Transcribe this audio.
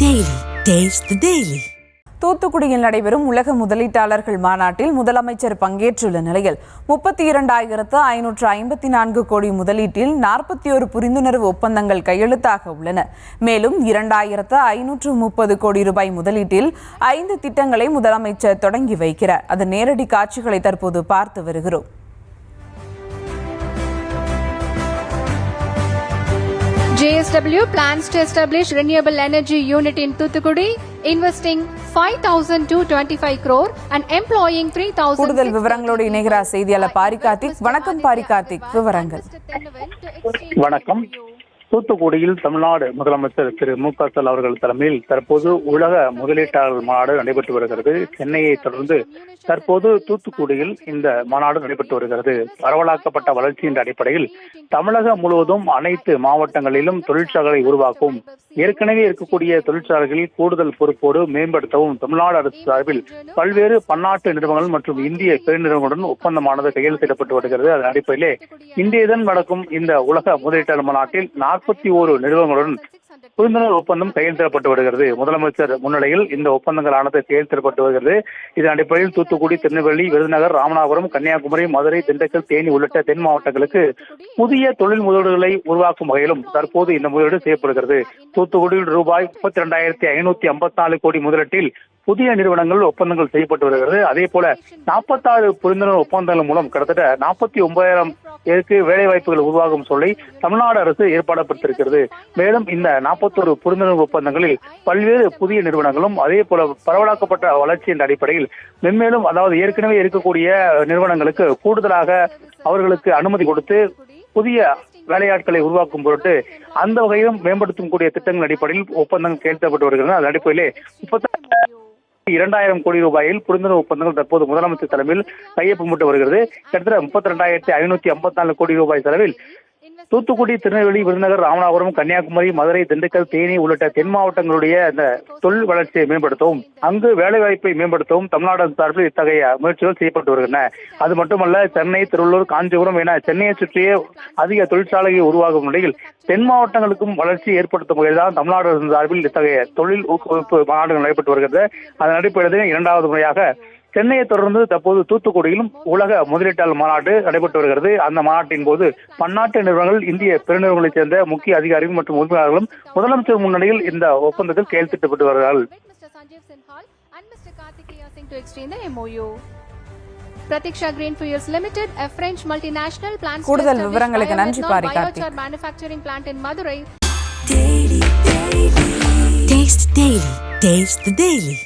Daily. Taste the Daily. தூத்துக்குடியில் நடைபெறும் உலக முதலீட்டாளர்கள் மாநாட்டில் முதலமைச்சர் பங்கேற்றுள்ள நிலையில் 32,554 கோடி முதலீட்டில் 41 புரிந்துணர்வு ஒப்பந்தங்கள் கையெழுத்தாக உள்ளன. மேலும் 2,530 கோடி ரூபாய் முதலீட்டில் 5 திட்டங்களை முதலமைச்சர் தொடங்கி வைக்கிறார். அதன் நேரடி காட்சிகளை தற்போது பார்த்து வருகிறோம். JSW plans to establish renewable energy unit in Thuthukudi, investing 5,225 crore and employing 3,000. கூடுதல் விவரங்களோடு இணைகிறார் செய்தியாளர் பாரி கார்த்திக். வணக்கம் பாரி கார்த்திக், விவரங்கள். வணக்கம். தூத்துக்குடியில் தமிழ்நாடு முதலமைச்சர் திரு மு.க.ஸ்டாலின் அவர்கள் தலைமையில் தற்போது உலக முதலீட்டாளர் மாநாடு நடைபெற்று வருகிறது. சென்னையை தொடர்ந்து தற்போது தூத்துக்குடியில் இந்த மாநாடு நடைபெற்று வருகிறது. பரவலாக்கப்பட்ட வளர்ச்சியின் அடிப்படையில் தமிழகம் முழுவதும் அனைத்து மாவட்டங்களிலும் தொழிற்சாலைகளை உருவாக்கும், ஏற்கனவே இருக்கக்கூடிய தொழிற்சாலைகளில் கூடுதல் பொறுப்போடு மேம்படுத்தவும் தமிழ்நாடு அரசு சார்பில் பல்வேறு பன்னாட்டு நிறுவனங்கள் மற்றும் இந்திய பெருநிறுவனங்களுடன் ஒப்பந்தமானது கையெழுத்திடப்பட்டு வருகிறது. அதன் அடிப்படையிலே இன்றையதன் நடக்கும் இந்த உலக முதலீட்டாளர் மாநாட்டில் 41 நிறுவனங்களுடன் புரிந்துணர்வு ஒப்பந்தம் கையெழுத்திடப்பட்டு வருகிறது. முதலமைச்சர் முன்னிலையில் இந்த ஒப்பந்தங்களானது கையெழுத்திடப்பட்டு வருகிறது. இதன் அடிப்படையில் தூத்துக்குடி, திருநெல்வேலி, விருதுநகர், ராமநாதபுரம், கன்னியாகுமரி, மதுரை, திண்டுக்கல், தேனி உள்ளிட்ட தென் மாவட்டங்களுக்கு புதிய தொழில் முதலீடுகளை உருவாக்கும் வகையிலும் தற்போது இந்த முதலீடு செய்யப்படுகிறது. தூத்துக்குடியில் ரூபாய் 32,554 கோடி முதலீட்டில் புதிய நிறுவனங்கள் ஒப்பந்தங்கள் செய்யப்பட்டு வருகிறது. அதே போல 46 புரிந்துணர்வு ஒப்பந்தங்கள் மூலம் கிட்டத்தட்ட 49,000 பேருக்கு வேலை வாய்ப்புகள் உருவாகும் சொல்லை தமிழ்நாடு அரசு ஏற்பாடுபடுத்திருக்கிறது. மேலும் இந்த 41 புரிந்துணர்வு ஒப்பந்தங்களில் பல்வேறு புதிய நிறுவனங்களும் அதே போல பரவலாக்கப்பட்ட வளர்ச்சியின் அடிப்படையில் மென்மேலும், அதாவது ஏற்கனவே இருக்கக்கூடிய நிறுவனங்களுக்கு கூடுதலாக அவர்களுக்கு அனுமதி கொடுத்து புதிய வேலையாட்களை உருவாக்கும் பொருட்டு அந்த வகையிலும் மேம்படுத்தும் கூடிய திட்டங்கள் அடிப்படையில் ஒப்பந்தங்கள் கையெழுத்தப்பட்டு வருகிறது. அதன் அடிப்படையிலே 2,000 கோடி ரூபாயில் புரிந்துணர்வு ஒப்பந்தங்கள் தற்போது முதலமைச்சர் தலைமையில் கையொப்பமிட்டு வருகிறது. கிட்டத்தட்ட 32,554 கோடி ரூபாய் செலவில் தூத்துக்குடி, திருநெல்வேலி, விருதுநகர், ராமநாதபுரம், கன்னியாகுமரி, மதுரை, திண்டுக்கல், தேனி உள்ளிட்ட தென் மாவட்டங்களுடைய இந்த தொழில் வளர்ச்சியை மேம்படுத்தவும், அங்கு வேலைவாய்ப்பை மேம்படுத்தவும் தமிழ்நாடு சார்பில் இத்தகைய முயற்சிகள் செய்யப்பட்டு வருகின்றன. அது மட்டுமல்ல, சென்னை, திருவள்ளூர், காஞ்சிபுரம் என சென்னையை சுற்றியே அதிக தொழிற்சாலையை உருவாகும் நிலையில் தென் மாவட்டங்களுக்கும் வளர்ச்சி ஏற்படுத்தும் வகையில் தான் தமிழ்நாடு சார்பில் இத்தகைய தொழில் ஊக்குவிப்பு மாநாடுகள் நடைபெற்று வருகிறது. அதன் அடிப்படையில் 2வது முறையாக சென்னையை தொடர்ந்து தற்போது தூத்துக்குடியிலும் உலக முதலீட்டாளர் மாநாடு நடைபெற்று வருகிறது. அந்த மாநாட்டின் போது பன்னாட்டு நிறுவனங்கள், இந்திய பெருநிறுவனங்களைச் சேர்ந்த முக்கிய அதிகாரிகள் மற்றும் உறுப்பினர்களும் முதலமைச்சர் முன்னிலையில் இந்த ஒப்பந்தத்தில் கையெழுத்திடப்பட்டு வருகிறார்கள். Pratiksha Green Fuels Limited, a French multinational, plans to கூடுதல் establish விவரங்களுக்கு நன்றி Pari Karthik. biochar manufacturing plant in Madurai. Taste the Daily.